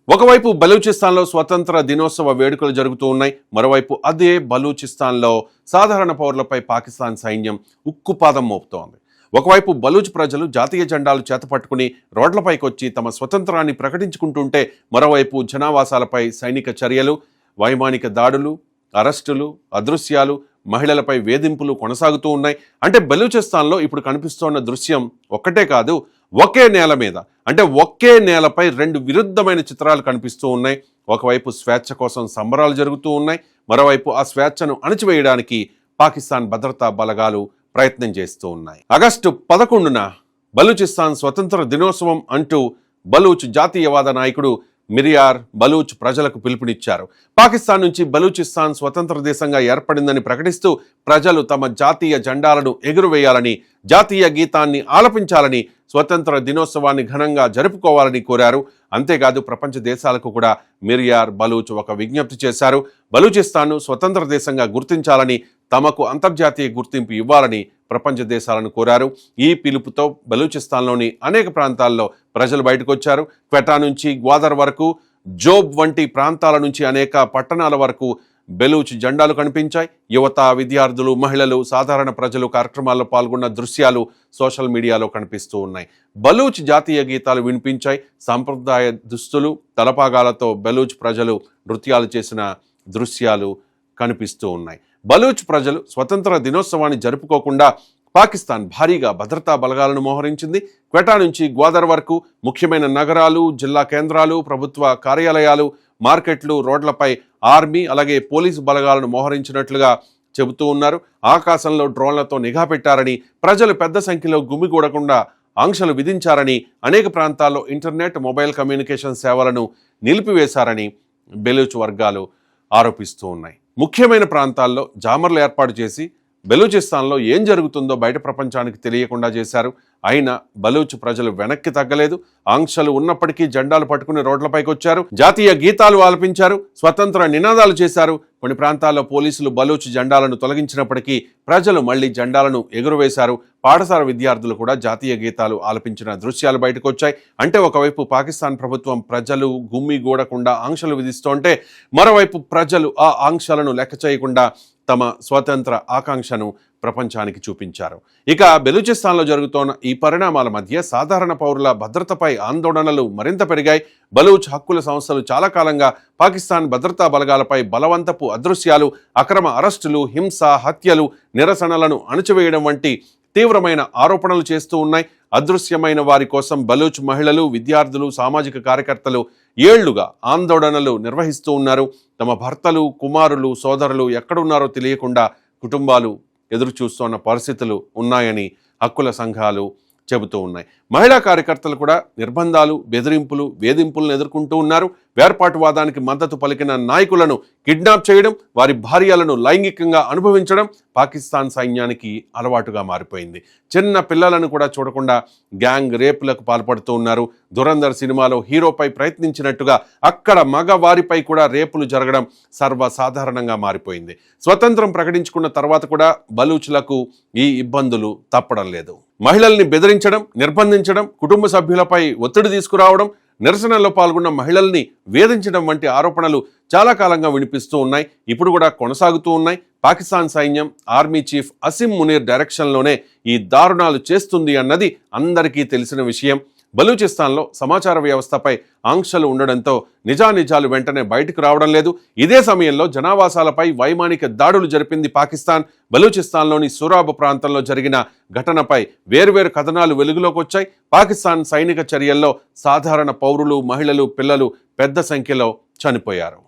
ఒకవైపు బలూచిస్తాన్లో స్వతంత్ర దినోత్సవ వేడుకలు జరుగుతూ ఉన్నాయి. మరోవైపు అదే బలూచిస్తాన్లో సాధారణ పౌరులపై పాకిస్తాన్ సైన్యం ఉక్కుపాదం మోపుతోంది. ఒకవైపు బలూచ్ ప్రజలు జాతీయ జెండాలు చేతపట్టుకుని రోడ్లపైకి వచ్చి తమ స్వతంత్రాన్ని ప్రకటించుకుంటుంటే, మరోవైపు జనావాసాలపై సైనిక చర్యలు, వైమానిక దాడులు, అరెస్టులు, అదృశ్యాలు, మహిళలపై వేధింపులు కొనసాగుతూ ఉన్నాయి. అంటే బలూచిస్తాన్లో ఇప్పుడు కనిపిస్తోన్న దృశ్యం ఒక్కటే కాదు, ఒకే నేల మీద, అంటే ఒకే నేలపై రెండు విరుద్ధమైన చిత్రాలు కనిపిస్తూ ఉన్నాయి. ఒకవైపు స్వేచ్ఛ కోసం సంబరాలు జరుగుతూ ఉన్నాయి, మరోవైపు ఆ స్వేచ్ఛను అణచివేయడానికి పాకిస్తాన్ భద్రతా బలగాలు ప్రయత్నం చేస్తూ ఉన్నాయి. ఆగస్టు 11న బలూచిస్తాన్ స్వతంత్ర దినోత్సవం అంటూ బలూచ్ జాతీయవాద నాయకుడు మిర్యార్ బలూచ్ ప్రజలకు పిలుపునిచ్చారు. పాకిస్తాన్ నుంచి బలూచిస్తాన్ స్వతంత్ర దేశంగా ఏర్పడిందని ప్రకటిస్తూ ప్రజలు తమ జాతీయ జెండాలను ఎగురవేయాలని, జాతీయ గీతాన్ని ఆలపించాలని, స్వతంత్ర దినోత్సవాన్ని ఘనంగా జరుపుకోవాలని కోరారు. అంతేకాదు ప్రపంచ దేశాలకు కూడా మిర్యార్ బలూచ్ ఒక విజ్ఞప్తి చేశారు. బలూచిస్తాన్ను స్వతంత్ర దేశంగా గుర్తించాలని, తమకు అంతర్జాతీయ గుర్తింపు ఇవ్వాలని ప్రపంచ దేశాలను కోరారు. ఈ పిలుపుతో బలూచిస్తాన్లోని అనేక ప్రాంతాల్లో ప్రజలు బయటకు వచ్చారు. క్వెటా నుంచి గ్వాదర్ వరకు, జోబ్ వంటి ప్రాంతాల నుంచి అనేక పట్టణాల వరకు బెలూచ్ జెండాలు కనిపించాయి. యువత, విద్యార్థులు, మహిళలు, సాధారణ ప్రజలు కార్యక్రమాల్లో పాల్గొన్న దృశ్యాలు సోషల్ మీడియాలో కనిపిస్తూ ఉన్నాయి. బలూచ్ జాతీయ గీతాలు వినిపించాయి. సాంప్రదాయ దుస్తులు, తలపాగాలతో బెలూచ్ ప్రజలు నృత్యాలు చేసిన దృశ్యాలు కనిపిస్తూ ఉన్నాయి. బలూచ్ ప్రజలు స్వతంత్ర దినోత్సవాన్ని జరుపుకోకుండా పాకిస్తాన్ భారీగా భద్రతా బలగాలను మోహరించింది. క్వెటా నుంచి గ్వాదర్ వరకు ముఖ్యమైన నగరాలు, జిల్లా కేంద్రాలు, ప్రభుత్వ కార్యాలయాలు, మార్కెట్లు, రోడ్లపై ఆర్మీ అలాగే పోలీసు బలగాలను మోహరించినట్లుగా చెబుతూ ఉన్నారు. ఆకాశంలో డ్రోన్లతో నిఘా పెట్టారని, ప్రజలు పెద్ద సంఖ్యలో గుమిగూడకుండా ఆంక్షలు విధించారని, అనేక ప్రాంతాల్లో ఇంటర్నెట్, మొబైల్ కమ్యూనికేషన్ సేవలను నిలిపివేశారని బెలూచ్ వర్గాలు ఆరోపిస్తూ ఉన్నాయి. ముఖ్యమైన ప్రాంతాల్లో జామర్లు ఏర్పాటు చేసి బలూచిస్తాన్లో ఏం జరుగుతుందో బయట ప్రపంచానికి తెలియకుండా చేశారు. అయినా బలూచ్ ప్రజలు వెనక్కి తగ్గలేదు. ఆంక్షలు ఉన్నప్పటికీ జెండాలు పట్టుకుని రోడ్లపైకి వచ్చారు. జాతీయ గీతాలు ఆలపించారు, స్వతంత్ర నినాదాలు చేశారు. కొన్ని ప్రాంతాల్లో పోలీసులు బలూచ్ జెండాలను తొలగించినప్పటికీ ప్రజలు మళ్లీ జెండాలను ఎగురవేశారు. పాఠశాల విద్యార్థులు కూడా జాతీయ గీతాలు ఆలపించిన దృశ్యాలు బయటకు వచ్చాయి. అంటే ఒకవైపు పాకిస్తాన్ ప్రభుత్వం ప్రజలు గుమ్మిగూడకుండా ఆంక్షలు విధిస్తుంటే, మరోవైపు ప్రజలు ఆ ఆంక్షలను లెక్క చేయకుండా తమ స్వతంత్ర ఆకాంక్షను ప్రపంచానికి చూపించారు. ఇక బెలూచిస్తాన్లో జరుగుతోన్న ఈ పరిణామాల మధ్య సాధారణ పౌరుల భద్రతపై ఆందోళనలు మరింత పెరిగాయి. బలూచ్ హక్కుల సంస్థలు చాలా కాలంగా పాకిస్తాన్ భద్రతా బలగాలపై బలవంతపు అదృశ్యాలు, అక్రమ అరెస్టులు, హింస, హత్యలు, నిరసనలను అణచివేయడం వంటి తీవ్రమైన ఆరోపణలు చేస్తూ ఉన్నాయి. అదృశ్యమైన వారి కోసం బలూచ్ మహిళలు, విద్యార్థులు, సామాజిక కార్యకర్తలు ఏళ్లుగా ఆందోళనలు నిర్వహిస్తూ ఉన్నారు. తమ భర్తలు, కుమారులు, సోదరులు ఎక్కడున్నారో తెలియకుండా కుటుంబాలు ఎదురు చూస్తున్న పరిస్థితులు ఉన్నాయని హక్కుల సంఘాలు చెబుతూ ఉన్నాయి. మహిళా కార్యకర్తలు కూడా నిర్బంధాలు, బెదిరింపులు, వేధింపులను ఎదుర్కొంటూ ఉన్నారు. వేర్పాటువాదానికి మద్దతు పలికిన నాయకులను కిడ్నాప్ చేయడం, వారి భార్యలను లైంగికంగా అనుభవించడం పాకిస్తాన్ సైన్యానికి అలవాటుగా మారిపోయింది. చిన్న పిల్లలను కూడా చూడకుండా గ్యాంగ్ రేపులకు పాల్పడుతూ ఉన్నారు. దురంధర్ సినిమాలో హీరోపై ప్రయత్నించినట్టుగా అక్కడ మగవారిపై కూడా రేపులు జరగడం సర్వసాధారణంగా మారిపోయింది. స్వతంత్రం ప్రకటించుకున్న తర్వాత కూడా బలూచ్లకు ఈ ఇబ్బందులు తప్పడం లేదు. మహిళల్ని బెదిరించడం, నిర్బంధించడం, కుటుంబ సభ్యులపై ఒత్తిడి తీసుకురావడం, నిరసనల్లో పాల్గొన్న మహిళల్ని వేధించడం వంటి ఆరోపణలు చాలా కాలంగా వినిపిస్తూ ఉన్నాయి. ఇప్పుడు కూడా కొనసాగుతూ ఉన్నాయి. పాకిస్తాన్ సైన్యం ఆర్మీ చీఫ్ అసిం మునీర్ డైరెక్షన్లోనే ఈ దారుణాలు చేస్తుంది అన్నది అందరికీ తెలిసిన విషయం. బలూచిస్తాన్లో సమాచార వ్యవస్థపై ఆంక్షలు ఉండడంతో నిజానిజాలు వెంటనే బయటకు రావడం లేదు. ఇదే సమయంలో జనావాసాలపై వైమానిక దాడులు జరిపింది పాకిస్తాన్. బలూచిస్తాన్లోని సూరాబ్ ప్రాంతంలో జరిగిన ఘటనపై వేర్వేరు కథనాలు వెలుగులోకి వచ్చాయి. పాకిస్తాన్ సైనిక చర్యల్లో సాధారణ పౌరులు, మహిళలు, పిల్లలు పెద్ద సంఖ్యలో చనిపోయారు.